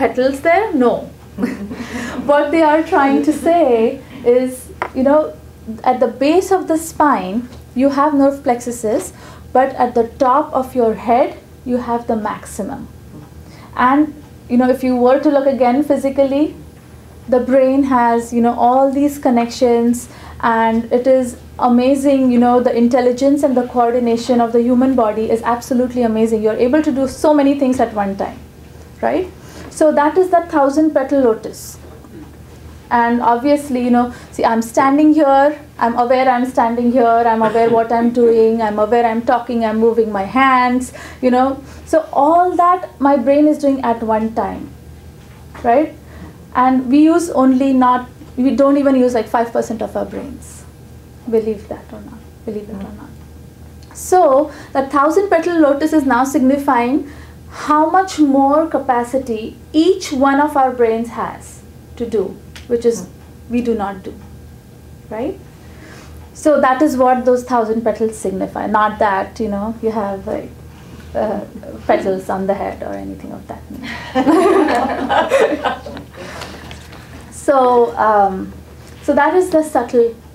petals there? No. What they are trying to say is, you know, at the base of the spine, you have nerve plexuses, but at the top of your head, you have the maximum. And, you know, if you were to look again physically, the brain has, you know, all these connections, and it is amazing, you know, the intelligence and the coordination of the human body is absolutely amazing. You're able to do so many things at one time, right? So that is the 1,000-petal lotus. And obviously, you know, see, I'm standing here, I'm aware I'm standing here, I'm aware what I'm doing, I'm aware I'm talking, I'm moving my hands, you know. So all that my brain is doing at one time, right? And we use we don't even use like 5% of our brains. Believe that or not, believe it or not. So the 1,000-petal lotus is now signifying how much more capacity each one of our brains has to do, which is we do not do, right? So that is what those 1,000 petals signify. Not that, you know, you have like petals on the head or anything of that nature. So that is the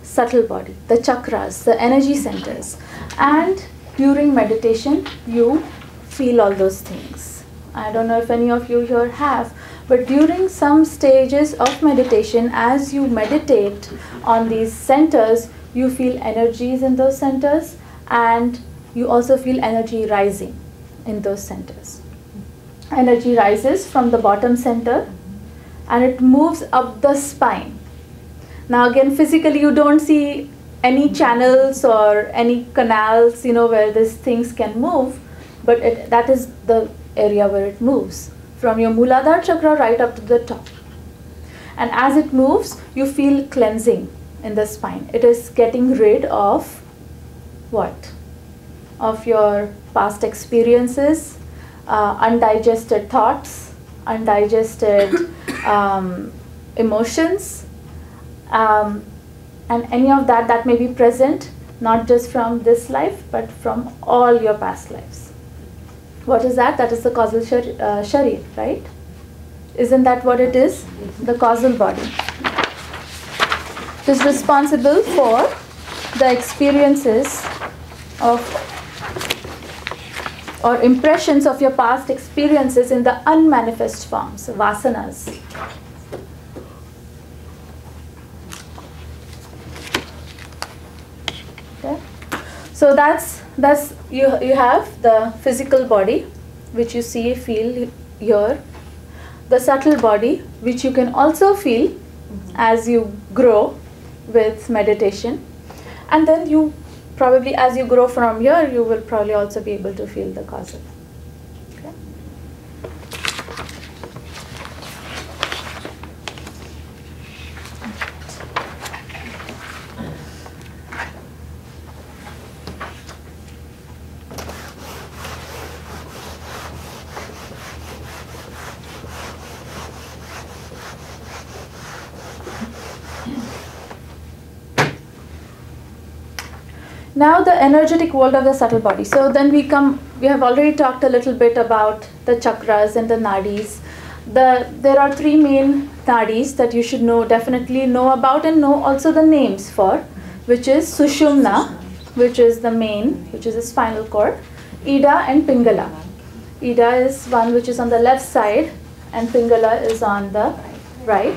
subtle body, the chakras, the energy centers. And during meditation, you feel all those things. I don't know if any of you here have, but during some stages of meditation, as you meditate on these centers, you feel energies in those centers, and you also feel energy rising in those centers. Energy rises from the bottom center, and it moves up the spine. Now again, physically you don't see any channels or any canals, you know, where these things can move, but that is the area where it moves, from your Muladhara chakra right up to the top. And as it moves, you feel cleansing in the spine. It is getting rid of what? Of your past experiences, undigested thoughts, undigested emotions, and any of that may be present, not just from this life, but from all your past lives. What is that? That is the causal sharir, right? Isn't that what it is? The causal body. It is responsible for the experiences of or impressions of your past experiences in the unmanifest forms, vasanas. Okay. So that's you have the physical body, which you see, feel, hear. The subtle body, which you can also feel as you grow with meditation. And then you probably, as you grow from here, you will probably also be able to feel the causal. Okay. Now the energetic world of the subtle body. So then we have already talked a little bit about the chakras and the nadis. There are three main nadis that you should definitely know about and know also the names for, which is Sushumna, which is the main, which is the spinal cord, Ida and Pingala. Ida is one which is on the left side and Pingala is on the right.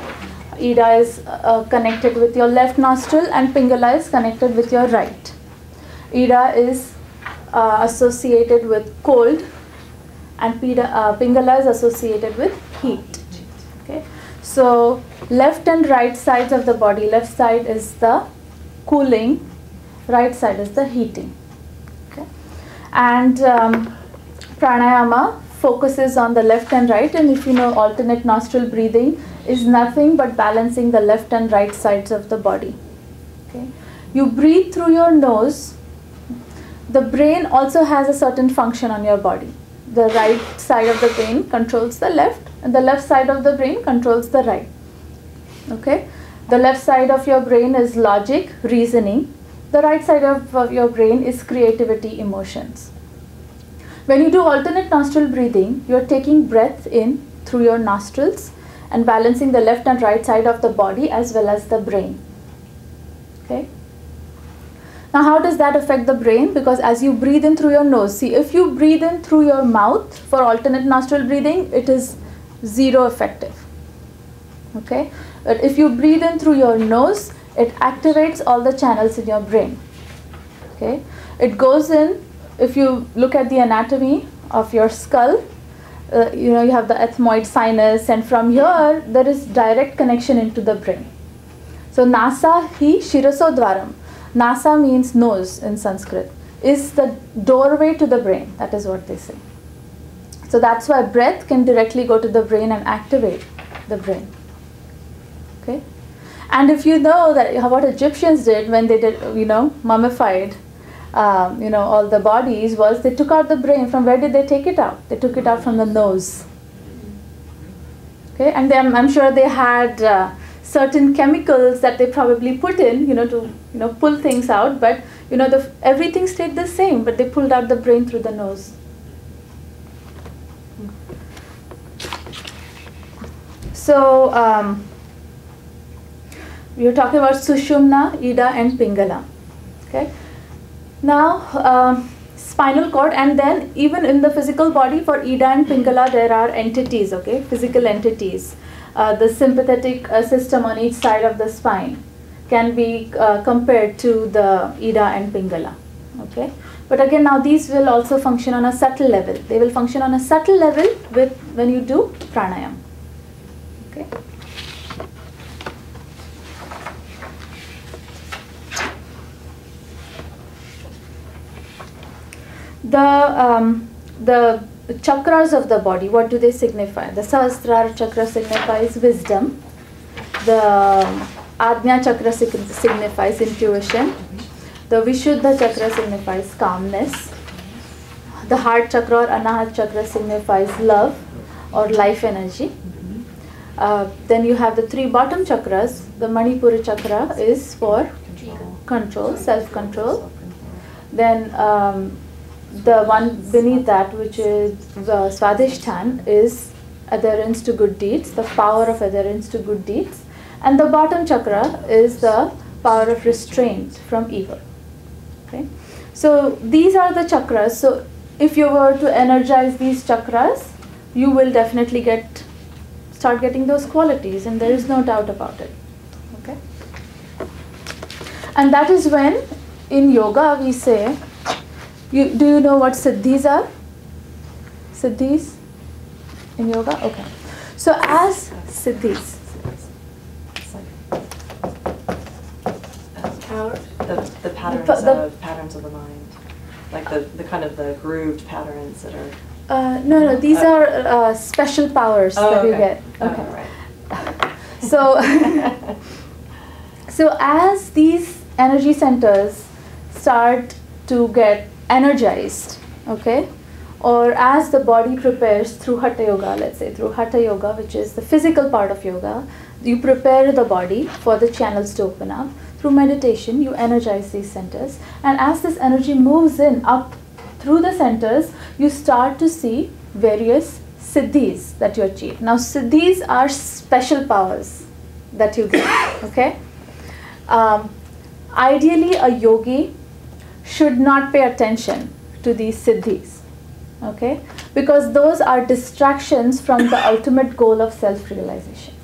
Ida is connected with your left nostril and Pingala is connected with your right. Ida is associated with cold and Pingala is associated with heat. Okay. So left and right sides of the body, left side is the cooling, right side is the heating. Okay. And pranayama focuses on the left and right, and if you know, alternate nostril breathing is nothing but balancing the left and right sides of the body. Okay. You breathe through your nose. The brain also has a certain function on your body. The right side of the brain controls the left, and the left side of the brain controls the right. Okay? The left side of your brain is logic, reasoning. The right side of your brain is creativity, emotions. When you do alternate nostril breathing, you're taking breath in through your nostrils and balancing the left and right side of the body as well as the brain. Okay. Now how does that affect the brain? Because as you breathe in through your nose, see, if you breathe in through your mouth for alternate nostril breathing, it is zero effective. Okay. But if you breathe in through your nose, it activates all the channels in your brain. Okay. It goes in, if you look at the anatomy of your skull, you have the ethmoid sinus, and from here there is direct connection into the brain. So nasa hi shirasodwaram. Nasa means nose in Sanskrit, is the doorway to the brain. That is what they say. So that's why breath can directly go to the brain and activate the brain. Okay. And if you know that what Egyptians did when they did, mummified, all the bodies, was they took out the brain. From where did they take it out? They took it out from the nose. Okay. And then I'm sure they had certain chemicals that they probably put in, to pull things out, but everything stayed the same, but they pulled out the brain through the nose. So we are talking about Sushumna, Ida, and Pingala. Okay. Now spinal cord, and then even in the physical body for Ida and Pingala there are entities. Okay, physical entities. The sympathetic system on each side of the spine can be compared to the Ida and Pingala. Okay, but again, now these will also function on a subtle level. They will function on a subtle level when you do pranayam. Okay. The chakras of the body, what do they signify? The Sahasrara chakra signifies wisdom. The Ajna chakra signifies intuition. The Vishuddha chakra signifies calmness. The heart chakra or Anahat chakra signifies love or life energy. Then you have the three bottom chakras. The Manipura chakra is for control, self-control. Then the one beneath that, which is Swadhisthana, is adherence to good deeds, the power of adherence to good deeds. And the bottom chakra is the power of restraint from evil. Okay. So these are the chakras. So if you were to energize these chakras, you will definitely start getting those qualities, and there is no doubt about it. Okay. And that is when in yoga we say, do you know what siddhis are? Siddhis in yoga? Okay. So as siddhis. The patterns of the mind. Like the kind of the grooved patterns that are... No, these are special powers that you get. Okay. Right. So as these energy centers start to get energized, okay, or as the body prepares through Hatha Yoga, let's say through Hatha Yoga, which is the physical part of yoga, you prepare the body for the channels to open up. Through meditation, you energize these centers, and as this energy moves in up through the centers, you start to see various siddhis that you achieve. Now siddhis are special powers that you get, okay. Ideally a yogi should not pay attention to these siddhis, okay, because those are distractions from the ultimate goal of self-realization.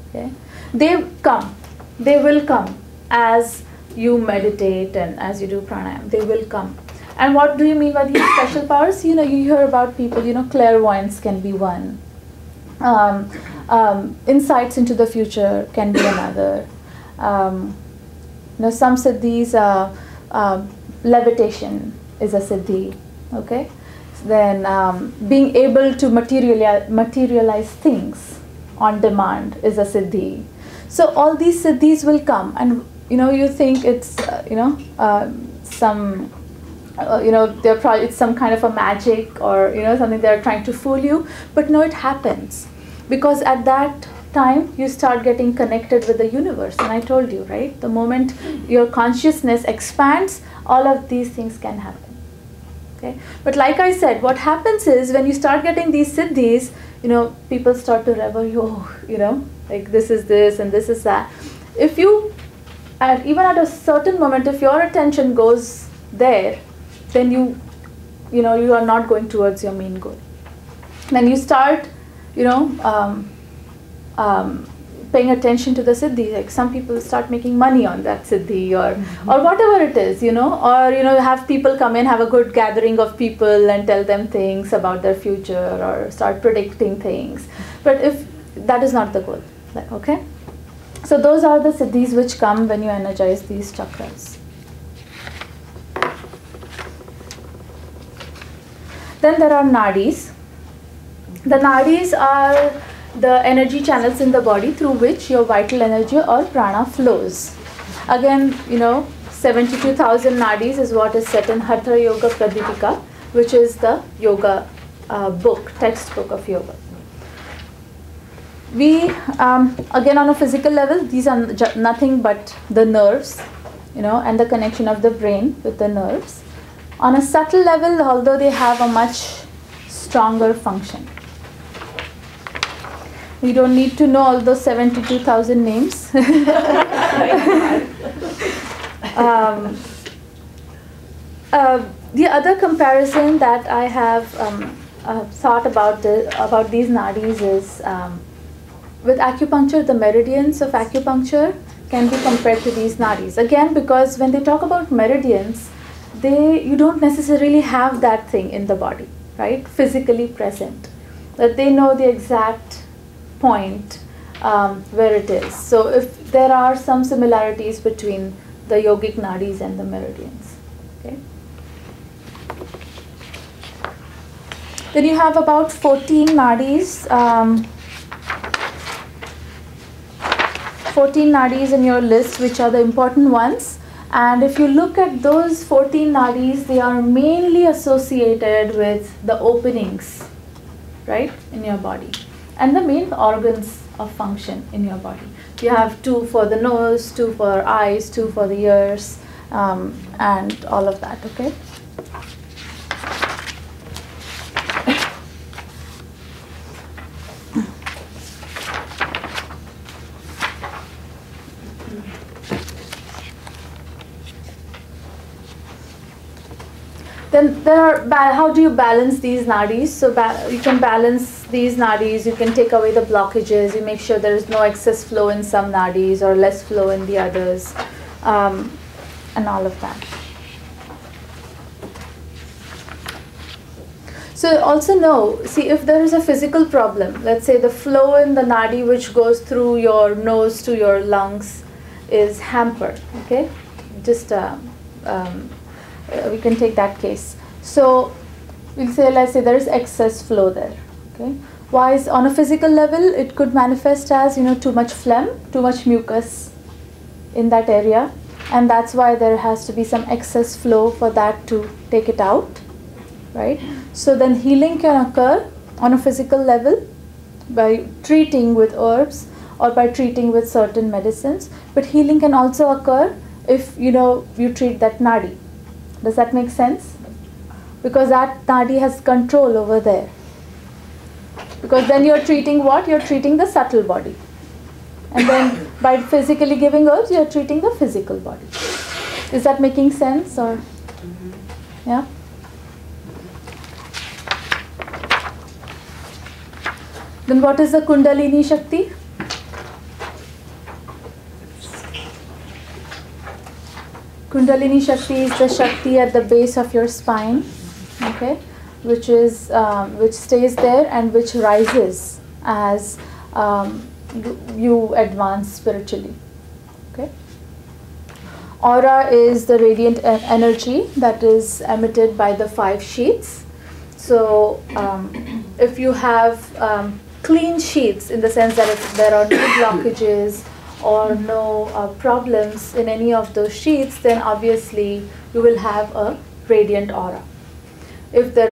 Okay, they will come as you meditate and as you do pranayam. They will come. And what do you mean by these special powers? You hear about people, clairvoyance can be one. Insights into the future can be another. Some siddhis, levitation is a siddhi, okay? Then being able to materialize things on demand is a siddhi. So all these siddhis will come, and you think it's some it's some kind of a magic or something they're trying to fool you, but no, it happens because at that time you start getting connected with the universe. And I told you, right, the moment your consciousness expands, all of these things can happen. Okay, but like I said, what happens is when you start getting these siddhis, people start to revel, like this is this and this is that. If you, and even at a certain moment, if your attention goes there, then you are not going towards your main goal. Then you start, paying attention to the siddhi. Like some people start making money on that siddhi, or whatever it is, or have people come in, have a good gathering of people and tell them things about their future, or start predicting things. But if that is not the goal, okay? So those are the siddhis which come when you energize these chakras. Then there are nadis. The nadis are the energy channels in the body through which your vital energy or prana flows. Again, 72,000 nadis is what is set in Hatha Yoga Pradipika, which is the yoga textbook of yoga. We, again on a physical level, these are nothing but the nerves, and the connection of the brain with the nerves. On a subtle level, although they have a much stronger function. We don't need to know all those 72,000 names. The other comparison that I have thought about these nadis is with acupuncture, the meridians of acupuncture can be compared to these nadis. Again, because when they talk about meridians, you don't necessarily have that thing in the body, right? Physically present. That they know the exact point where it is. So if there are some similarities between the yogic nadis and the meridians. Okay. Then you have about 14 nadis. 14 nadis in your list, which are the important ones. And if you look at those 14 nadis, they are mainly associated with the openings, right, in your body, and the main organs of function in your body. You have 2 for the nose, 2 for eyes, 2 for the ears, and all of that, okay? Then there are, how do you balance these nadis? So you can balance these nadis, you can take away the blockages, you make sure there is no excess flow in some nadis or less flow in the others, and all of that. So also know, see, if there is a physical problem, let's say the flow in the nadi which goes through your nose to your lungs is hampered, okay? Just we can take that case. So we'll say, let's say there is excess flow there, okay? Why is, on a physical level, it could manifest as, too much phlegm, too much mucus in that area, and that's why there has to be some excess flow for that to take it out, right? So then healing can occur on a physical level by treating with herbs or by treating with certain medicines, but healing can also occur if, you treat that nadi. Does that make sense? Because that nadi has control over there. Because then you're treating what? You're treating the subtle body. And then by physically giving herbs, you're treating the physical body. Is that making sense? Or yeah? Then what is the Kundalini Shakti? Kundalini Shakti is the Shakti at the base of your spine, okay, which stays there and which rises as you advance spiritually, okay. Aura is the radiant energy that is emitted by the 5 sheaths. So if you have clean sheaths, in the sense that if there are no blockages or no problems in any of those sheaths, then obviously you will have a radiant aura. If there